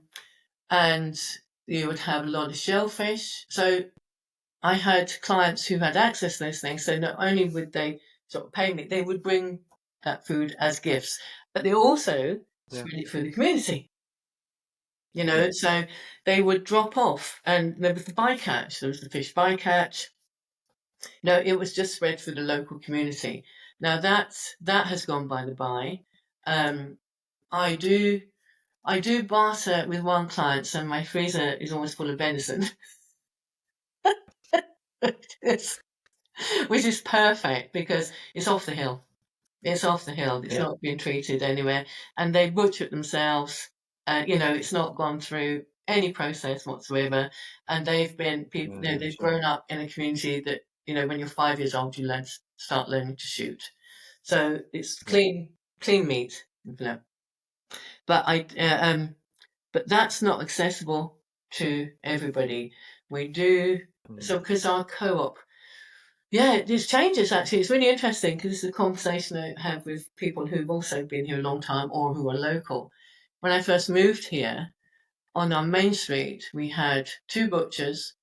and you would have a lot of shellfish. So I had clients who had access to those things. So not only would they sort of pay me, they would bring that food as gifts, but they also Yeah. spread it through the community. Yeah. So they would drop off, and there was the bycatch. There was the fish bycatch. No, it was just spread through the local community. Now that has gone by the by. Um, I do I do barter with one client, so my freezer is always full of venison, which is perfect because it's off the hill. It's off the hill. It's Yeah. not being treated anywhere, and they butcher it themselves. It's not gone through any process whatsoever, and they've been people. Yeah. They've Sure. grown up in a community that when you're 5 years old, you start learning to shoot. So it's Yeah. clean meat. But but that's not accessible to everybody. We do Mm, so because our co-op. Yeah, there's changes actually. It's really interesting because it's a conversation I have with people who've also been here a long time or who are local. When I first moved here, on our main street, we had two butchers,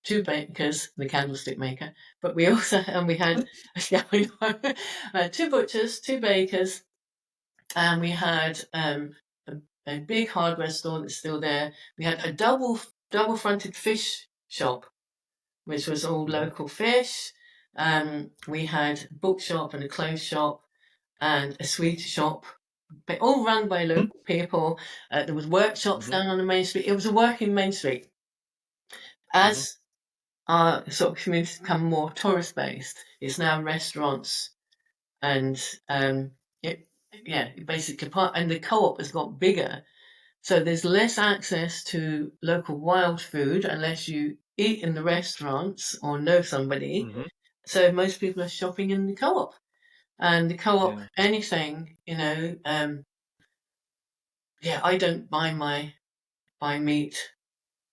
two bakers, the candlestick maker, but we also and we had yeah, two butchers, two bakers, and we had a big hardware store that's still there. We had a double fronted fish shop which was all mhm, local fish. We had a bookshop and a clothes shop and a sweet shop, but all run by local people. There was workshops mhm, down on the main street. It was a working main street. Hmm. As our sort of communities become more tourist based, it's now restaurants and it, yeah, basically part. And the co-op has got bigger, so there's less access to local wild food unless you eat in the restaurants or know somebody. Hmm. So most people are shopping in the co-op, and the co-op, Yeah. anything, yeah, I don't buy meat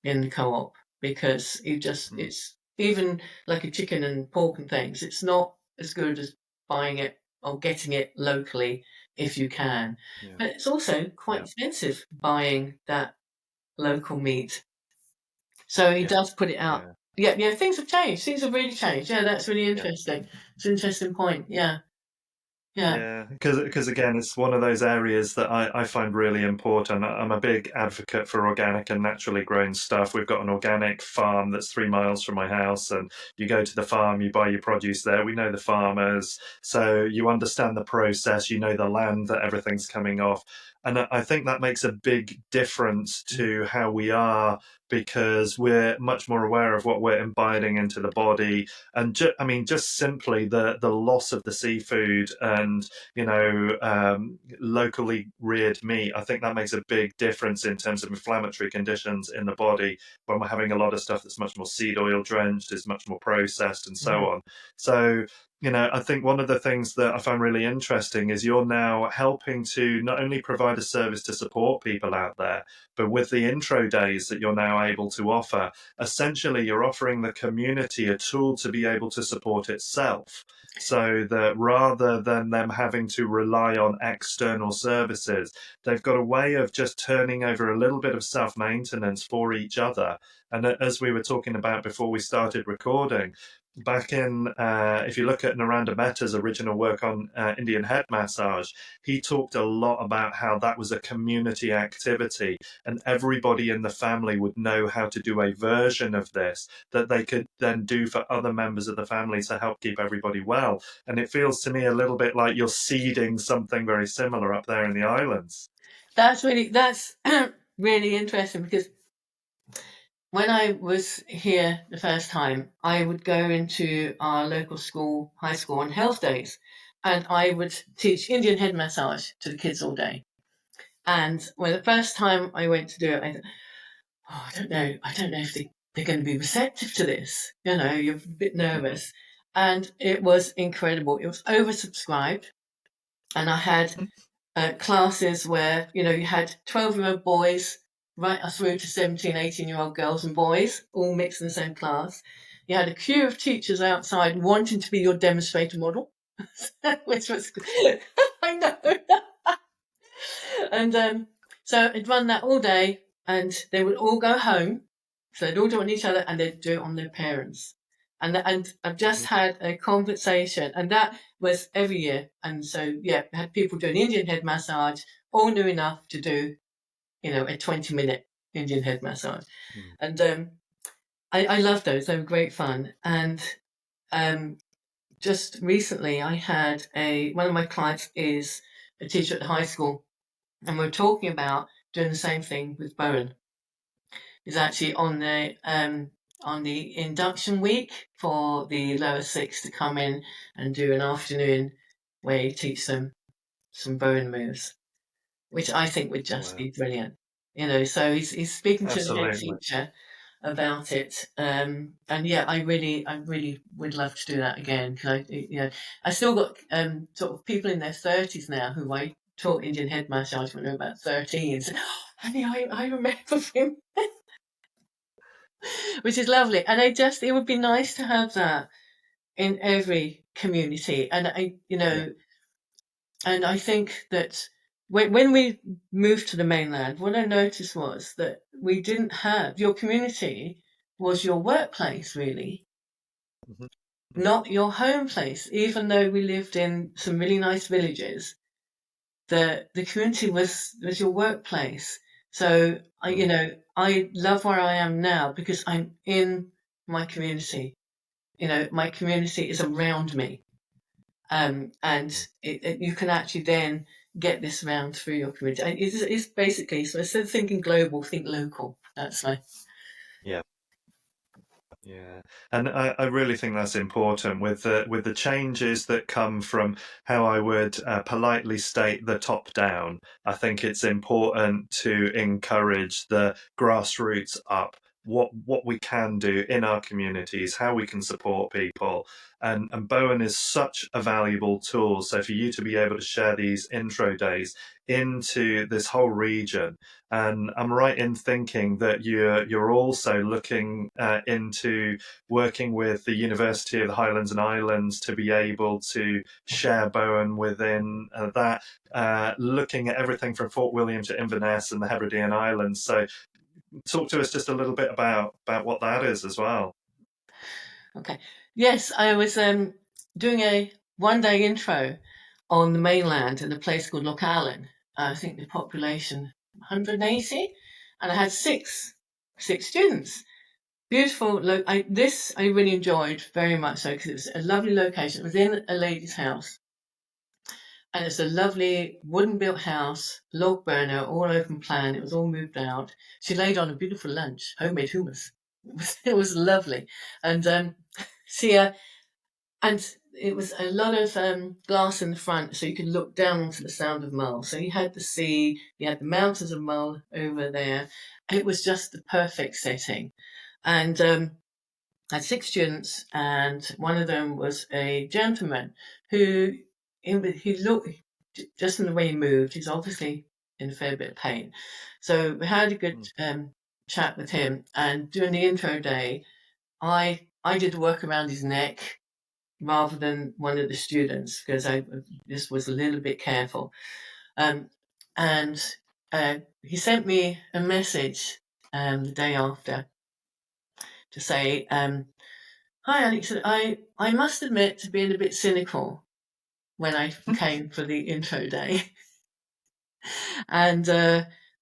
in the co-op because Mm. it's even like a chicken and pork and things. It's not as good as buying it or getting it locally if you can. Yeah. But it's also quite Yeah. expensive buying that local meat. So he Yeah. does put it out. Yeah. Yeah, yeah, things have changed. Things have really changed. Yeah, that's really Yeah. interesting. It's an interesting point. Yeah, yeah. Yeah, because again, it's one of those areas that I find really important. I'm a big advocate for organic and naturally grown stuff. We've got an organic farm that's 3 miles from my house, and you go to the farm, you buy your produce there. We know the farmers, so you understand the process, you know the land that everything's coming off. And I think that makes a big difference to how we are because we're much more aware of what we're imbibing into the body and I mean, just simply the loss of the seafood and locally reared meat. I think that makes a big difference in terms of inflammatory conditions in the body when we're having a lot of stuff that's much more seed oil drenched, is much more processed, and so Mhm. on. So. I think one of the things that I find really interesting is you're now helping to not only provide a service to support people out there, but with the intro days that you're now able to offer, essentially you're offering the community a tool to be able to support itself so that rather than them having to rely on external services, they've got a way of just turning over a little bit of self maintenance for each other. And as we were talking about before we started recording, back in, if you look at Naranda Mehta's original work on Indian head massage, he talked a lot about how that was a community activity and everybody in the family would know how to do a version of this that they could then do for other members of the family to help keep everybody well. And it feels to me a little bit like you're seeding something very similar up there in the islands. That's really interesting because when I was here the first time, I would go into our local school, high school, on health days, and I would teach Indian head massage to the kids all day. And when the first time I went to do it, I thought, oh, I don't know if they're going to be receptive to this. You're a bit Mm-hmm. nervous. And it was incredible. It was oversubscribed, and I had classes where you had 12-year-old boys right through to 17, 18-year-old girls and boys all mixed in the same class. You had a queue of teachers outside wanting to be your demonstrator model, which was I know. And so I'd run that all day, and they would all go home. So they'd all do it on each other, and they'd do it on their parents. And I've just Mm-hmm. had a conversation, and that was every year. And so yeah, I had people doing Indian head massage, all new enough to do a 20-minute Indian head massage. And I love those; they were great fun. And um, just recently, I had a one of my clients is a teacher at the high school, and we're talking about doing the same thing with Bowen. He's actually on the induction week for the lower six to come in and do an afternoon where you teach them some Bowen moves, which I think would just Wow. be brilliant. So he's speaking to the head Absolutely. teacher about it. And yeah, I really would love to do that again. 'Cause I still got sort of people in their 30s now who I taught Indian head massage when they were about 13. So, oh, honey, I remember him, which is lovely. And it would be nice to have that in every community. Yeah. And I think that when we moved to the mainland, what I noticed was that we didn't have your community was your workplace, really, Mm-hmm. not your home place. Even though we lived in some really nice villages, the community was your workplace. So Mm-hmm. I love where I am now because I'm in my community. My community is around me. And you can actually then get this around through your community. And it's basically, so instead of thinking global, think local. That's like, Yeah. Yeah, and I really think that's important with the changes that come from how I would politely state the top down. I think it's important to encourage the grassroots up. What we can do in our communities, how we can support people, and Bowen is such a valuable tool. So for you to be able to share these intro days into this whole region, and I'm right in thinking that you're also looking into working with the University of the Highlands and Islands to be able to share Bowen within that, looking at everything from Fort William to Inverness and the Hebridean Islands. So, talk to us just a little bit about what that is as well. Okay. Yes, I was doing a 1 day intro on the mainland in a place called Loch Allen. I think the population 180, and I had six students. Beautiful. This I really enjoyed very much so because it was a lovely location. It was in a lady's house, and it's a lovely wooden built house, log burner, all open plan. It was all moved out. She laid on a beautiful lunch, homemade hummus. It was lovely, and she and it was a lot of glass in the front, so you could look down onto the Sound of Mull. So you had the sea, you had the mountains of Mull over there. It was just the perfect setting, and I had six students, and one of them was a gentleman who he looked just in the way he moved. He's obviously in a fair bit of pain, so we had a good Mm. chat with him. And during the intro day, I did the work around his neck rather than one of the students because I just was a little bit careful. Um, and he sent me a message the day after to say, "Hi, Alex. I must admit to being a bit cynical when I came for the intro day, and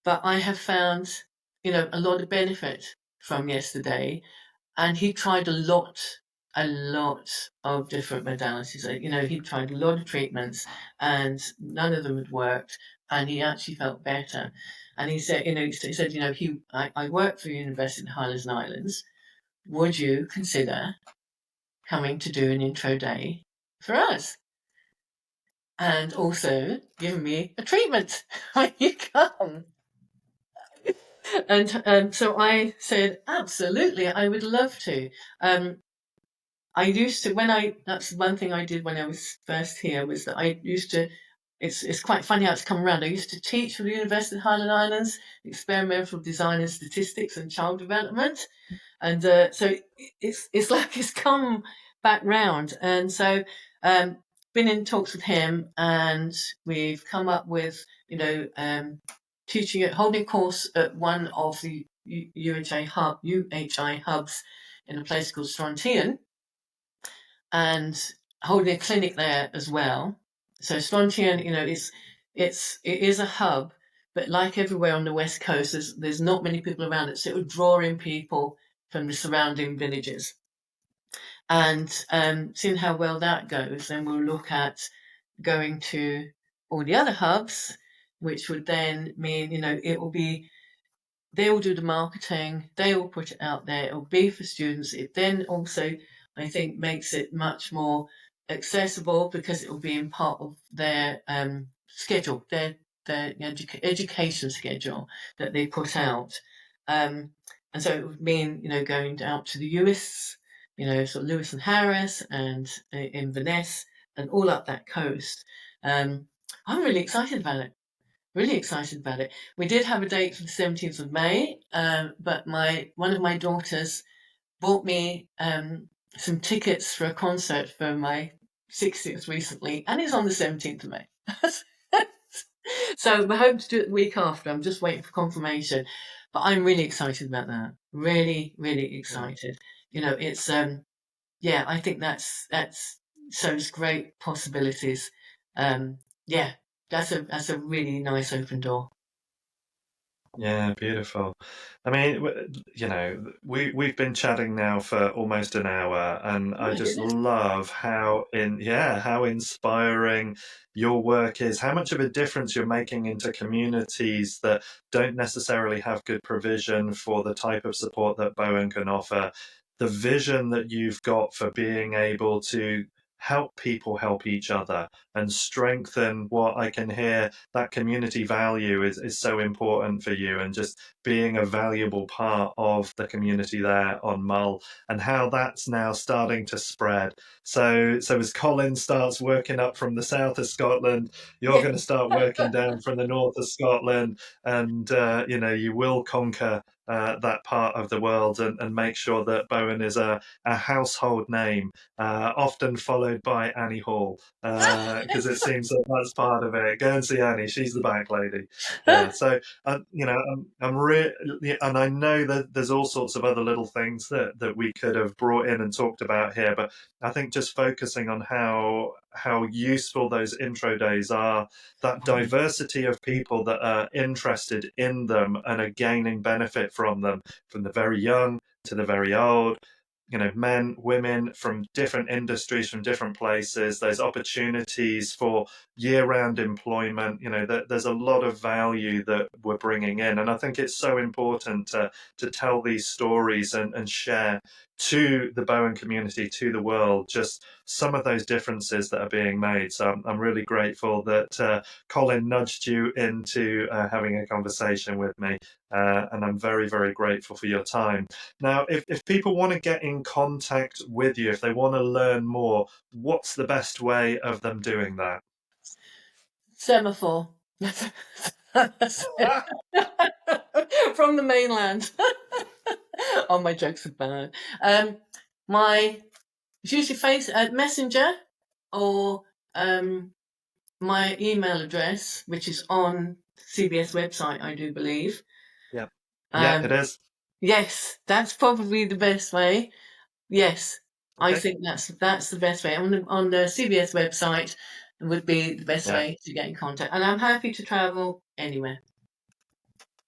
but I have found, a lot of benefit from yesterday." And he tried a lot of different modalities. He tried a lot of treatments, and none of them had worked. And he actually felt better. And he said, I work for the University of the Highlands and Islands. Would you consider coming to do an intro day for us? And also giving me a treatment when you come. And so I said, absolutely, I would love to. Um, I used to that's one thing I did when I was first here was that I used to. It's quite funny how it's come around. I used to teach for the University of Highland Islands, experimental design and statistics and child development, and so it's like it's come back round. And so um, been in talks with him, and we've come up with teaching holding a course at one of the UHI hubs in a place called Strontian, and holding a clinic there as well. So Strontian, it is a hub, but like everywhere on the west coast, there's not many people around it, so it would draw in people from the surrounding villages. And seeing how well that goes, then we'll look at going to all the other hubs, which would then mean, it will be they will do the marketing, they will put it out there, it'll be for students. It then also, I think, makes it much more accessible because it will be in part of their schedule, their education schedule that they put out. Um, and so it would mean, going out to the US, sort of Lewis and Harris and Inverness and all up that coast. I'm really excited about it. Really excited about it. We did have a date for the 17th of May, but one of my daughters bought me some tickets for a concert for my 60th recently, and it's on the 17th of May. So we hope to do it the week after. I'm just waiting for confirmation, but I'm really excited about that. Really, really Yeah. excited. It's yeah, I think that's shows great possibilities. Yeah, that's a really nice open door. Yeah, beautiful. I mean, we've been chatting now for almost an hour, and Oh I my just goodness. love how inspiring your work is, how much of a difference you're making into communities that don't necessarily have good provision for the type of support that Bowen can offer. the vision that you've got for being able to help people help each other and strengthen what I can hear that community value is so important for you, and just being a valuable part of the community there on Mull, and how that's now starting to spread. So as Colin starts working up from the south of Scotland, you're Yeah. going to start working down from the north of Scotland, and you will conquer that part of the world, and make sure that Bowen is a household name, often followed by Annie Hall, because it seems that that's part of it. Go and see Annie; she's the back lady. Yeah. So, I'm really, and I know that there's all sorts of other little things that we could have brought in and talked about here, but I think just focusing on how useful those intro days are, that diversity of people that are interested in them and are gaining benefit from them, from the very young to the very old, men, women from different industries, from different places. There's opportunities for year-round employment. There's a lot of value that we're bringing in, and I think it's so important to tell these stories and share to the Bowen community, to the world, just some of those differences that are being made. So I'm really grateful that Colin nudged you into having a conversation with me, and I'm very, very grateful for your time. Now, if people want to get in contact with you, if they want to learn more, what's the best way of them doing that? Semaphore. From the mainland. Oh, my jokes are bad. My it's usually Messenger, or my email address, which is on CBS website, I do believe. Yeah. Yeah, it Um, is. yes, that's probably the best way. Yes, I Okay. think that's the best way. On the CBS website would be the best Yeah. way to get in contact, and I'm happy to travel anywhere.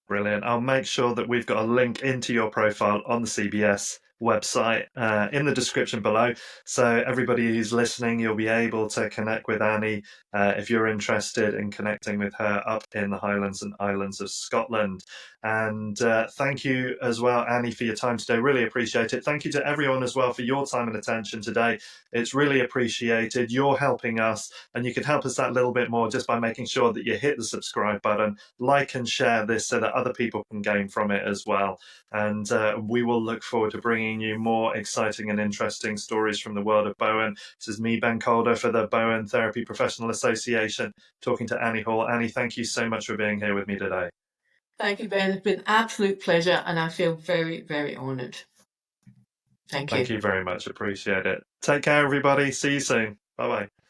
Brilliant. I'll make sure that we've got a link into your profile on the CBS website in the description below. So everybody who's listening, you'll be able to connect with Annie if you're interested in connecting with her up in the Highlands and Islands of Scotland. And thank you as well, Annie, for your time today. Really appreciate it. Thank you to everyone as well for your time and attention today. It's really appreciated. You're helping us, and you can help us that little bit more just by making sure that you hit the subscribe button, like and share this so that other people can gain from it as well. And we will look forward to bringing you more exciting and interesting stories from the world of Bowen. This is me, Ben Calder, for the Bowen Therapy Professional Association, talking to Annie Hall. Annie, thank you so much for being here with me today. Thank you, Ben. It's been an absolute pleasure, and I feel very, very honoured. Thank Thank you. you very much. Appreciate it. Take care, everybody. See you soon. Bye bye.